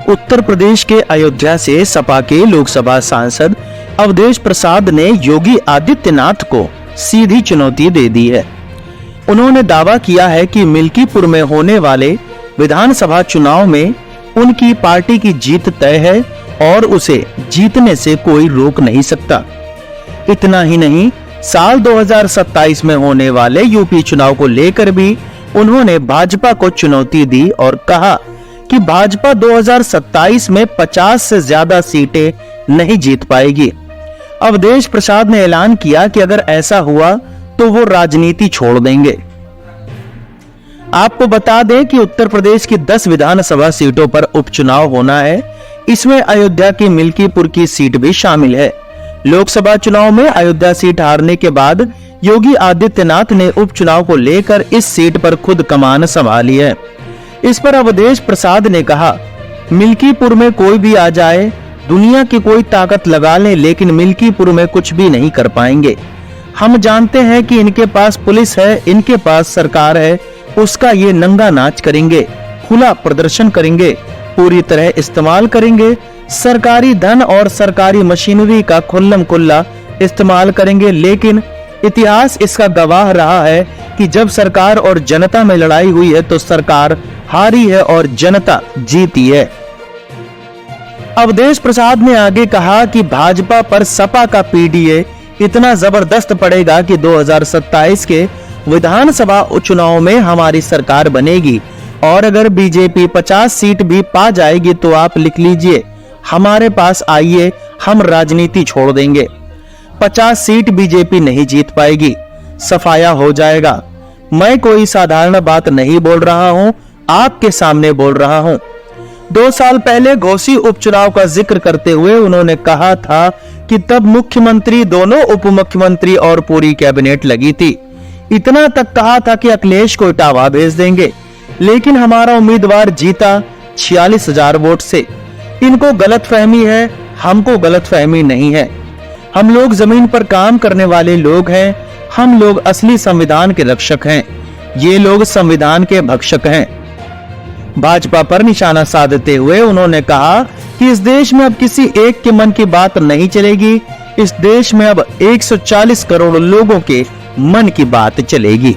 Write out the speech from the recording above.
उत्तर प्रदेश के अयोध्या से सपा के लोकसभा सांसद अवधेश प्रसाद ने योगी आदित्यनाथ को सीधी चुनौती दे दी है। उन्होंने दावा किया है कि मिल्कीपुर में होने वाले विधानसभा चुनाव में उनकी पार्टी की जीत तय है और उसे जीतने से कोई रोक नहीं सकता। इतना ही नहीं, साल 2027 में होने वाले यूपी चुनाव को लेकर भी उन्होंने भाजपा को चुनौती दी और कहा कि भाजपा 2027 में 50 से ज्यादा सीटें नहीं जीत पाएगी। अवधेश प्रसाद ने ऐलान किया कि अगर ऐसा हुआ तो वो राजनीति छोड़ देंगे। आपको बता दें कि उत्तर प्रदेश की 10 विधानसभा सीटों पर उपचुनाव होना है। इसमें अयोध्या की मिल्कीपुर की सीट भी शामिल है। लोकसभा चुनाव में अयोध्या सीट हारने के बाद योगी आदित्यनाथ ने उपचुनाव को लेकर इस सीट पर खुद कमान संभाली है। इस पर अवधेश प्रसाद ने कहा, मिल्कीपुर में कोई भी आ जाए, दुनिया की कोई ताकत लगा ले, लेकिन मिल्कीपुर में कुछ भी नहीं कर पाएंगे। हम जानते हैं कि इनके पास पुलिस है, इनके पास सरकार है, उसका ये नंगा नाच करेंगे, खुला प्रदर्शन करेंगे, पूरी तरह इस्तेमाल करेंगे, सरकारी धन और सरकारी मशीनरी का खुल्लम खुल्ला इस्तेमाल करेंगे। लेकिन इतिहास इसका गवाह रहा है कि जब सरकार और जनता में लड़ाई हुई है तो सरकार हारी है और जनता जीती है। अवधेश प्रसाद ने आगे कहा कि भाजपा पर सपा का पीडीए इतना जबरदस्त पड़ेगा कि 2027 के विधानसभा चुनाव में हमारी सरकार बनेगी और अगर बीजेपी 50 सीट भी पा जाएगी तो आप लिख लीजिए, हमारे पास आइए, हम राजनीति छोड़ देंगे। 50 सीट बीजेपी नहीं जीत पाएगी, सफाया हो जाएगा। मैं कोई साधारण बात नहीं बोल रहा हूं, आपके सामने बोल रहा हूं। 2 साल पहले घोसी उपचुनाव का जिक्र करते हुए उन्होंने कहा था कि तब मुख्यमंत्री, दोनों उप मुख्यमंत्री और पूरी कैबिनेट लगी थी। इतना तक कहा था कि अखिलेश को इटावा भेज देंगे, लेकिन हमारा उम्मीदवार जीता 46,000 वोट से। इनको गलतफहमी है, हमको गलतफहमी नहीं है। हम लोग जमीन पर काम करने वाले लोग हैं, हम लोग असली संविधान के रक्षक हैं, ये लोग संविधान के भक्षक हैं। भाजपा पर निशाना साधते हुए उन्होंने कहा कि इस देश में अब किसी एक के मन की बात नहीं चलेगी, इस देश में अब 140 करोड़ लोगों के मन की बात चलेगी।